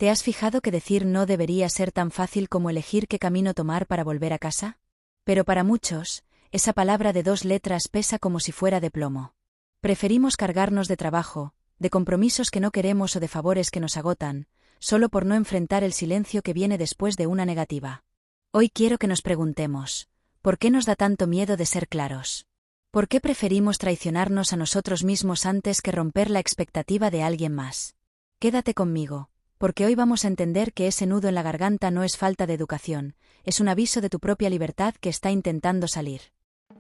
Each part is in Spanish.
¿Te has fijado que decir no debería ser tan fácil como elegir qué camino tomar para volver a casa? Pero para muchos, esa palabra de 2 letras pesa como si fuera de plomo. Preferimos cargarnos de trabajo, de compromisos que no queremos o de favores que nos agotan, solo por no enfrentar el silencio que viene después de una negativa. Hoy quiero que nos preguntemos, ¿por qué nos da tanto miedo de ser claros? ¿Por qué preferimos traicionarnos a nosotros mismos antes que romper la expectativa de alguien más? Quédate conmigo, porque hoy vamos a entender que ese nudo en la garganta no es falta de educación, es un aviso de tu propia libertad que está intentando salir.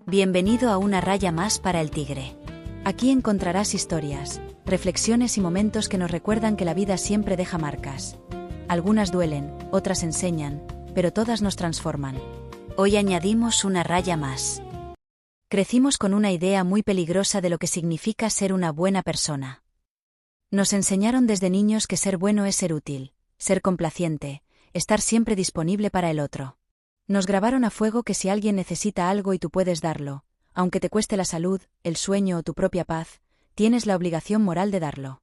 Bienvenido a Una Raya Más para el Tigre. Aquí encontrarás historias, reflexiones y momentos que nos recuerdan que la vida siempre deja marcas. Algunas duelen, otras enseñan, pero todas nos transforman. Hoy añadimos una raya más. Crecimos con una idea muy peligrosa de lo que significa ser una buena persona. Nos enseñaron desde niños que ser bueno es ser útil, ser complaciente, estar siempre disponible para el otro. Nos grabaron a fuego que si alguien necesita algo y tú puedes darlo, aunque te cueste la salud, el sueño o tu propia paz, tienes la obligación moral de darlo.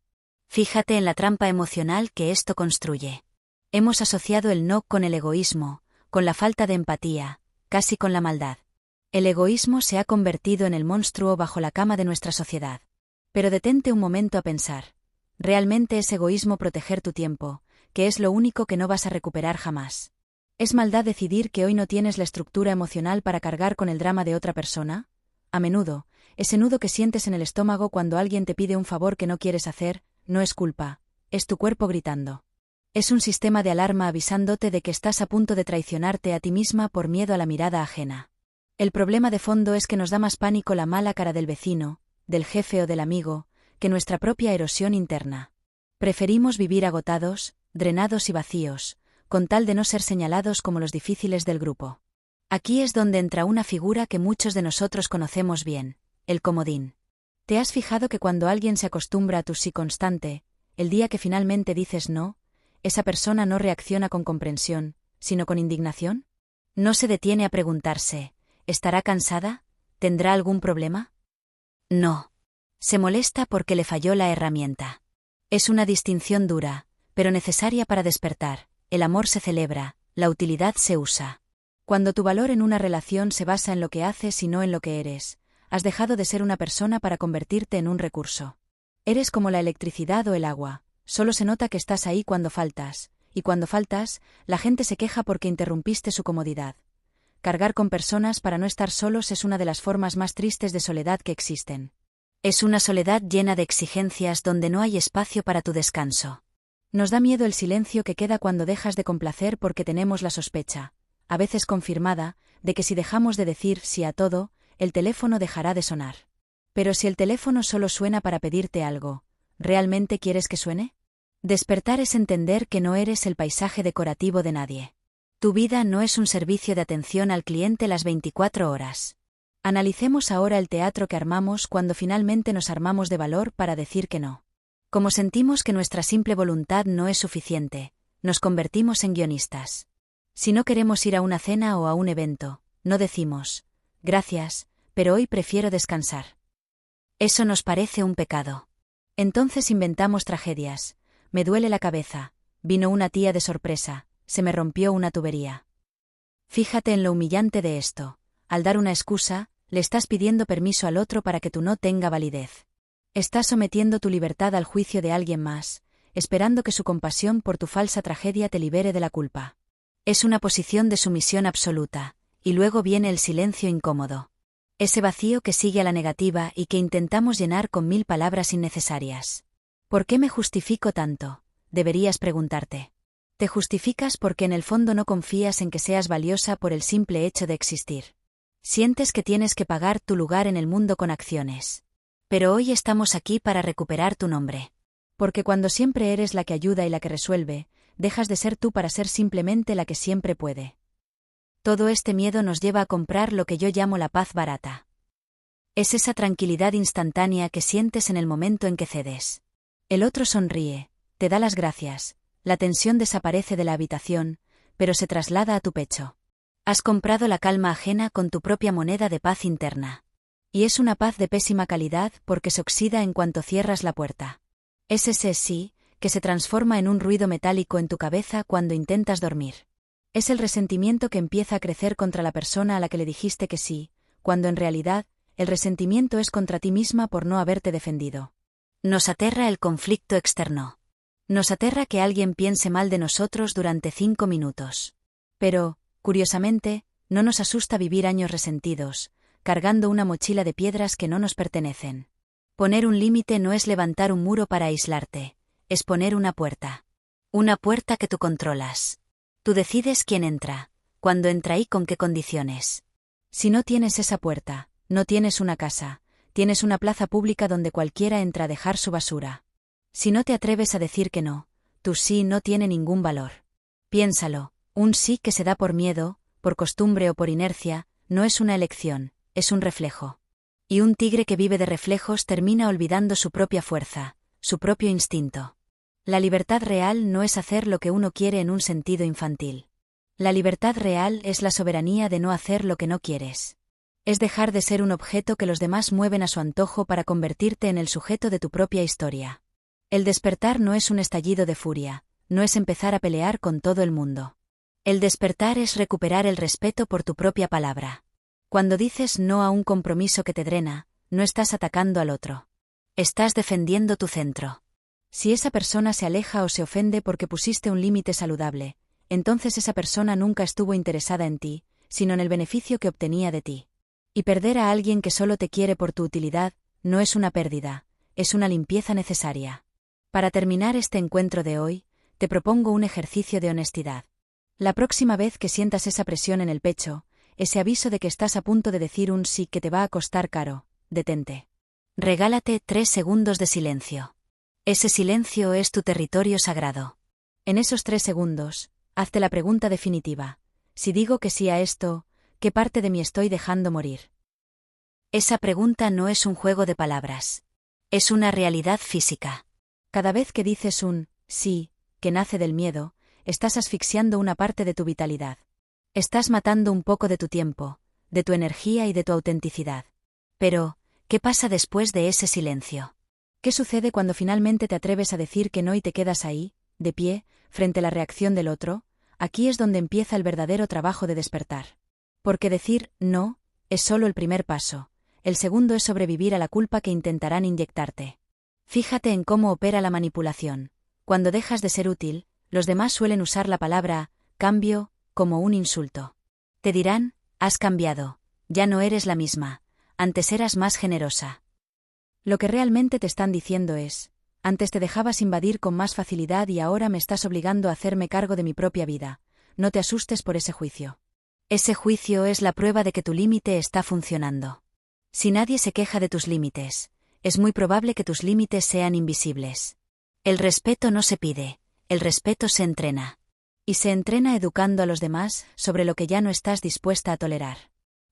Fíjate en la trampa emocional que esto construye. Hemos asociado el no con el egoísmo, con la falta de empatía, casi con la maldad. El egoísmo se ha convertido en el monstruo bajo la cama de nuestra sociedad. Pero detente un momento a pensar. ¿Realmente es egoísmo proteger tu tiempo, que es lo único que no vas a recuperar jamás? ¿Es maldad decidir que hoy no tienes la estructura emocional para cargar con el drama de otra persona? A menudo, ese nudo que sientes en el estómago cuando alguien te pide un favor que no quieres hacer, no es culpa, es tu cuerpo gritando. Es un sistema de alarma avisándote de que estás a punto de traicionarte a ti misma por miedo a la mirada ajena. El problema de fondo es que nos da más pánico la mala cara del vecino, del jefe o del amigo, que nuestra propia erosión interna. Preferimos vivir agotados, drenados y vacíos, con tal de no ser señalados como los difíciles del grupo. Aquí es donde entra una figura que muchos de nosotros conocemos bien, el comodín. ¿Te has fijado que cuando alguien se acostumbra a tu sí constante, el día que finalmente dices no, esa persona no reacciona con comprensión, sino con indignación? No se detiene a preguntarse, ¿estará cansada? ¿Tendrá algún problema? No. Se molesta porque le falló la herramienta. Es una distinción dura, pero necesaria para despertar. El amor se celebra, la utilidad se usa. Cuando tu valor en una relación se basa en lo que haces y no en lo que eres, has dejado de ser una persona para convertirte en un recurso. Eres como la electricidad o el agua, solo se nota que estás ahí cuando faltas, y cuando faltas, la gente se queja porque interrumpiste su comodidad. Cargar con personas para no estar solos es una de las formas más tristes de soledad que existen. Es una soledad llena de exigencias donde no hay espacio para tu descanso. Nos da miedo el silencio que queda cuando dejas de complacer porque tenemos la sospecha, a veces confirmada, de que si dejamos de decir sí a todo, el teléfono dejará de sonar. Pero si el teléfono solo suena para pedirte algo, ¿realmente quieres que suene? Despertar es entender que no eres el paisaje decorativo de nadie. Tu vida no es un servicio de atención al cliente las 24 horas. Analicemos ahora el teatro que armamos cuando finalmente nos armamos de valor para decir que no. Como sentimos que nuestra simple voluntad no es suficiente, nos convertimos en guionistas. Si no queremos ir a una cena o a un evento, no decimos, gracias, pero hoy prefiero descansar. Eso nos parece un pecado. Entonces inventamos tragedias. Me duele la cabeza, vino una tía de sorpresa, se me rompió una tubería. Fíjate en lo humillante de esto. Al dar una excusa, le estás pidiendo permiso al otro para que tu no tenga validez. Estás sometiendo tu libertad al juicio de alguien más, esperando que su compasión por tu falsa tragedia te libere de la culpa. Es una posición de sumisión absoluta, y luego viene el silencio incómodo. Ese vacío que sigue a la negativa y que intentamos llenar con 1000 palabras innecesarias. ¿Por qué me justifico tanto? Deberías preguntarte. Te justificas porque en el fondo no confías en que seas valiosa por el simple hecho de existir. Sientes que tienes que pagar tu lugar en el mundo con acciones. Pero hoy estamos aquí para recuperar tu nombre. Porque cuando siempre eres la que ayuda y la que resuelve, dejas de ser tú para ser simplemente la que siempre puede. Todo este miedo nos lleva a comprar lo que yo llamo la paz barata. Es esa tranquilidad instantánea que sientes en el momento en que cedes. El otro sonríe, te da las gracias, la tensión desaparece de la habitación, pero se traslada a tu pecho. Has comprado la calma ajena con tu propia moneda de paz interna. Y es una paz de pésima calidad porque se oxida en cuanto cierras la puerta. Es ese sí, que se transforma en un ruido metálico en tu cabeza cuando intentas dormir. Es el resentimiento que empieza a crecer contra la persona a la que le dijiste que sí, cuando en realidad, el resentimiento es contra ti misma por no haberte defendido. Nos aterra el conflicto externo. Nos aterra que alguien piense mal de nosotros durante 5 minutos. Pero, curiosamente, no nos asusta vivir años resentidos, cargando una mochila de piedras que no nos pertenecen. Poner un límite no es levantar un muro para aislarte, es poner una puerta. Una puerta que tú controlas. Tú decides quién entra, cuándo entra y con qué condiciones. Si no tienes esa puerta, no tienes una casa, tienes una plaza pública donde cualquiera entra a dejar su basura. Si no te atreves a decir que no, tu sí no tiene ningún valor. Piénsalo, un sí que se da por miedo, por costumbre o por inercia, no es una elección, es un reflejo. Y un tigre que vive de reflejos termina olvidando su propia fuerza, su propio instinto. La libertad real no es hacer lo que uno quiere en un sentido infantil. La libertad real es la soberanía de no hacer lo que no quieres. Es dejar de ser un objeto que los demás mueven a su antojo para convertirte en el sujeto de tu propia historia. El despertar no es un estallido de furia, no es empezar a pelear con todo el mundo. El despertar es recuperar el respeto por tu propia palabra. Cuando dices no a un compromiso que te drena, no estás atacando al otro. Estás defendiendo tu centro. Si esa persona se aleja o se ofende porque pusiste un límite saludable, entonces esa persona nunca estuvo interesada en ti, sino en el beneficio que obtenía de ti. Y perder a alguien que solo te quiere por tu utilidad, no es una pérdida, es una limpieza necesaria. Para terminar este encuentro de hoy, te propongo un ejercicio de honestidad. La próxima vez que sientas esa presión en el pecho, ese aviso de que estás a punto de decir un sí que te va a costar caro, detente. Regálate 3 segundos de silencio. Ese silencio es tu territorio sagrado. En esos 3 segundos, hazte la pregunta definitiva. Si digo que sí a esto, ¿qué parte de mí estoy dejando morir? Esa pregunta no es un juego de palabras. Es una realidad física. Cada vez que dices un sí, que nace del miedo, estás asfixiando una parte de tu vitalidad. Estás matando un poco de tu tiempo, de tu energía y de tu autenticidad. Pero, ¿qué pasa después de ese silencio? ¿Qué sucede cuando finalmente te atreves a decir que no y te quedas ahí, de pie, frente a la reacción del otro? Aquí es donde empieza el verdadero trabajo de despertar. Porque decir no es solo el primer paso. El segundo es sobrevivir a la culpa que intentarán inyectarte. Fíjate en cómo opera la manipulación. Cuando dejas de ser útil, los demás suelen usar la palabra cambio como un insulto. Te dirán, has cambiado, ya no eres la misma, antes eras más generosa. Lo que realmente te están diciendo es, antes te dejabas invadir con más facilidad y ahora me estás obligando a hacerme cargo de mi propia vida. No te asustes por ese juicio. Ese juicio es la prueba de que tu límite está funcionando. Si nadie se queja de tus límites, es muy probable que tus límites sean invisibles. El respeto no se pide, el respeto se entrena. Y se entrena educando a los demás sobre lo que ya no estás dispuesta a tolerar.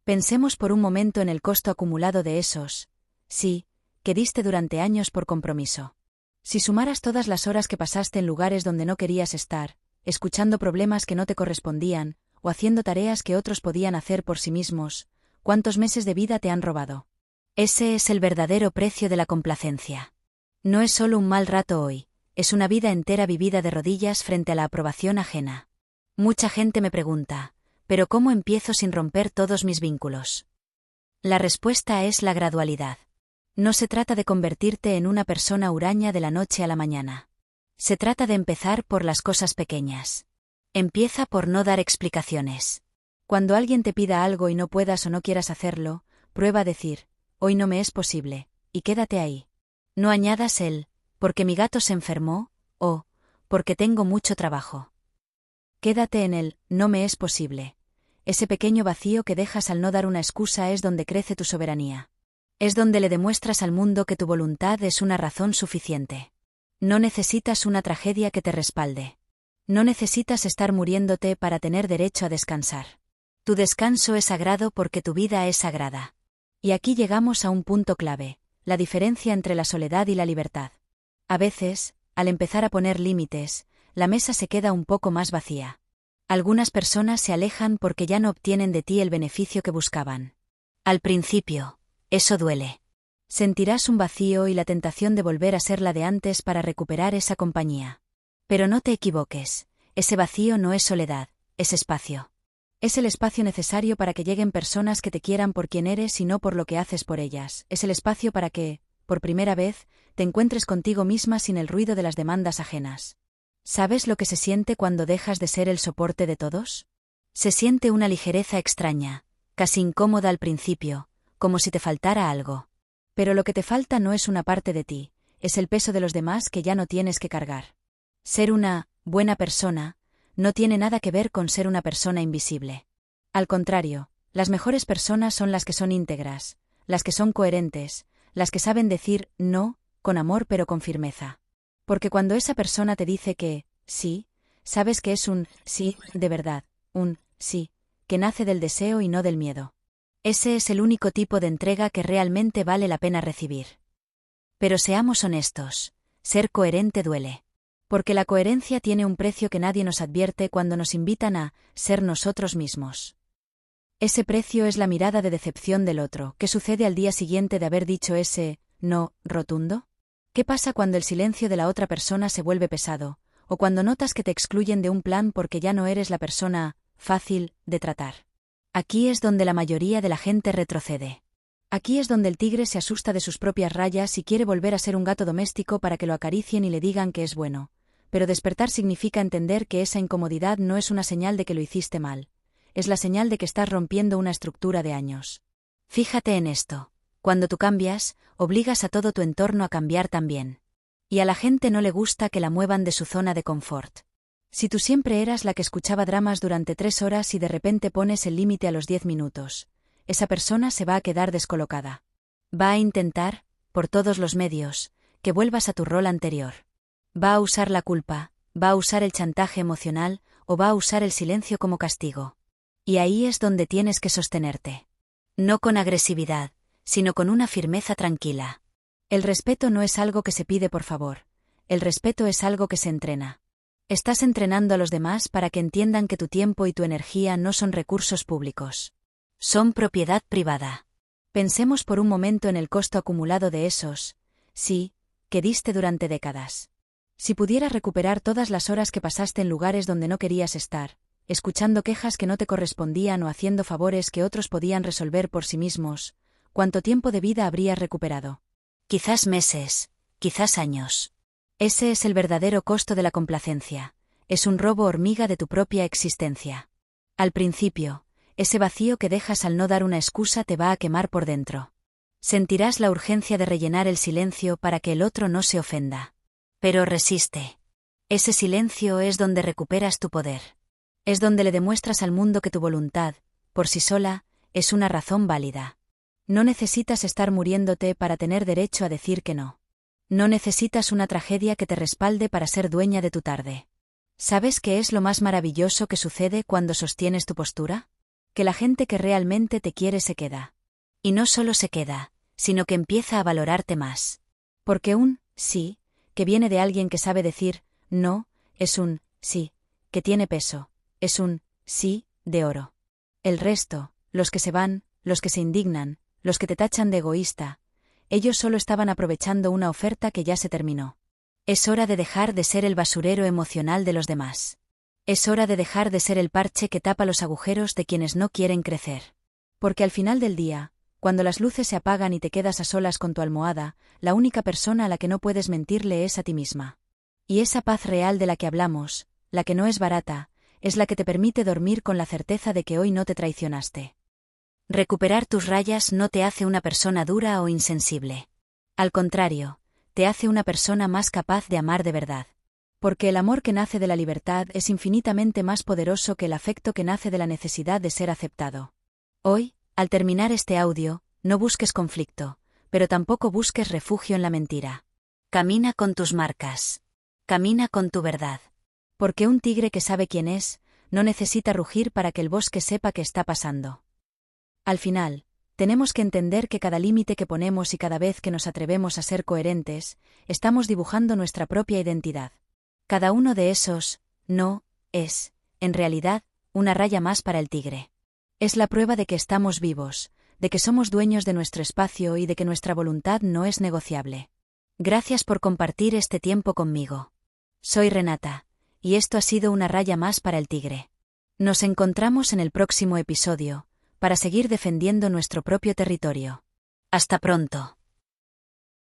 Pensemos por un momento en el costo acumulado de esos sí que diste durante años por compromiso. Si sumaras todas las horas que pasaste en lugares donde no querías estar, escuchando problemas que no te correspondían, o haciendo tareas que otros podían hacer por sí mismos, ¿cuántos meses de vida te han robado? Ese es el verdadero precio de la complacencia. No es solo un mal rato hoy, es una vida entera vivida de rodillas frente a la aprobación ajena. Mucha gente me pregunta, ¿pero cómo empiezo sin romper todos mis vínculos? La respuesta es la gradualidad. No se trata de convertirte en una persona huraña de la noche a la mañana. Se trata de empezar por las cosas pequeñas. Empieza por no dar explicaciones. Cuando alguien te pida algo y no puedas o no quieras hacerlo, prueba a decir, hoy no me es posible, y quédate ahí. No añadas el, porque mi gato se enfermó, o, porque tengo mucho trabajo. Quédate en el, no me es posible. Ese pequeño vacío que dejas al no dar una excusa es donde crece tu soberanía. Es donde le demuestras al mundo que tu voluntad es una razón suficiente. No necesitas una tragedia que te respalde. No necesitas estar muriéndote para tener derecho a descansar. Tu descanso es sagrado porque tu vida es sagrada. Y aquí llegamos a un punto clave, la diferencia entre la soledad y la libertad. A veces, al empezar a poner límites, la mesa se queda un poco más vacía. Algunas personas se alejan porque ya no obtienen de ti el beneficio que buscaban. Al principio, eso duele. Sentirás un vacío y la tentación de volver a ser la de antes para recuperar esa compañía. Pero no te equivoques, ese vacío no es soledad, es espacio. Es el espacio necesario para que lleguen personas que te quieran por quien eres y no por lo que haces por ellas. Es el espacio para que, por primera vez, te encuentres contigo misma sin el ruido de las demandas ajenas. ¿Sabes lo que se siente cuando dejas de ser el soporte de todos? Se siente una ligereza extraña, casi incómoda al principio, como si te faltara algo. Pero lo que te falta no es una parte de ti, es el peso de los demás que ya no tienes que cargar. Ser una buena persona no tiene nada que ver con ser una persona invisible. Al contrario, las mejores personas son las que son íntegras, las que son coherentes, las que saben decir no, con amor pero con firmeza. Porque cuando esa persona te dice que sí, sabes que es un sí de verdad, un sí que nace del deseo y no del miedo. Ese es el único tipo de entrega que realmente vale la pena recibir. Pero seamos honestos, ser coherente duele. Porque la coherencia tiene un precio que nadie nos advierte cuando nos invitan a ser nosotros mismos. Ese precio es la mirada de decepción del otro. ¿Qué sucede al día siguiente de haber dicho ese no rotundo? ¿Qué pasa cuando el silencio de la otra persona se vuelve pesado, o cuando notas que te excluyen de un plan porque ya no eres la persona fácil de tratar? Aquí es donde la mayoría de la gente retrocede. Aquí es donde el tigre se asusta de sus propias rayas y quiere volver a ser un gato doméstico para que lo acaricien y le digan que es bueno. Pero despertar significa entender que esa incomodidad no es una señal de que lo hiciste mal. Es la señal de que estás rompiendo una estructura de años. Fíjate en esto. Cuando tú cambias, obligas a todo tu entorno a cambiar también. Y a la gente no le gusta que la muevan de su zona de confort. Si tú siempre eras la que escuchaba dramas durante 3 horas y de repente pones el límite a los 10 minutos, esa persona se va a quedar descolocada. Va a intentar, por todos los medios, que vuelvas a tu rol anterior. Va a usar la culpa, va a usar el chantaje emocional o va a usar el silencio como castigo. Y ahí es donde tienes que sostenerte. No con agresividad, sino con una firmeza tranquila. El respeto no es algo que se pide por favor. El respeto es algo que se entrena. Estás entrenando a los demás para que entiendan que tu tiempo y tu energía no son recursos públicos. Son propiedad privada. Pensemos por un momento en el costo acumulado de esos, sí, que diste durante décadas. Si pudieras recuperar todas las horas que pasaste en lugares donde no querías estar, escuchando quejas que no te correspondían o haciendo favores que otros podían resolver por sí mismos, ¿cuánto tiempo de vida habrías recuperado? Quizás meses, quizás años. Ese es el verdadero costo de la complacencia. Es un robo hormiga de tu propia existencia. Al principio, ese vacío que dejas al no dar una excusa te va a quemar por dentro. Sentirás la urgencia de rellenar el silencio para que el otro no se ofenda. Pero resiste. Ese silencio es donde recuperas tu poder. Es donde le demuestras al mundo que tu voluntad, por sí sola, es una razón válida. No necesitas estar muriéndote para tener derecho a decir que no. No necesitas una tragedia que te respalde para ser dueña de tu tarde. ¿Sabes qué es lo más maravilloso que sucede cuando sostienes tu postura? Que la gente que realmente te quiere se queda. Y no solo se queda, sino que empieza a valorarte más. Porque un sí, que viene de alguien que sabe decir no, es un sí, que tiene peso, es un sí, de oro. El resto, los que se van, los que se indignan, los que te tachan de egoísta, ellos solo estaban aprovechando una oferta que ya se terminó. Es hora de dejar de ser el basurero emocional de los demás. Es hora de dejar de ser el parche que tapa los agujeros de quienes no quieren crecer. Porque al final del día, cuando las luces se apagan y te quedas a solas con tu almohada, la única persona a la que no puedes mentirle es a ti misma. Y esa paz real de la que hablamos, la que no es barata, es la que te permite dormir con la certeza de que hoy no te traicionaste. Recuperar tus rayas no te hace una persona dura o insensible. Al contrario, te hace una persona más capaz de amar de verdad. Porque el amor que nace de la libertad es infinitamente más poderoso que el afecto que nace de la necesidad de ser aceptado. Hoy, al terminar este audio, no busques conflicto, pero tampoco busques refugio en la mentira. Camina con tus marcas. Camina con tu verdad. Porque un tigre que sabe quién es, no necesita rugir para que el bosque sepa qué está pasando. Al final, tenemos que entender que cada límite que ponemos y cada vez que nos atrevemos a ser coherentes, estamos dibujando nuestra propia identidad. Cada uno de esos, no, es, en realidad, una raya más para el tigre. Es la prueba de que estamos vivos, de que somos dueños de nuestro espacio y de que nuestra voluntad no es negociable. Gracias por compartir este tiempo conmigo. Soy Renata, y esto ha sido una raya más para el tigre. Nos encontramos en el próximo episodio, para seguir defendiendo nuestro propio territorio. Hasta pronto.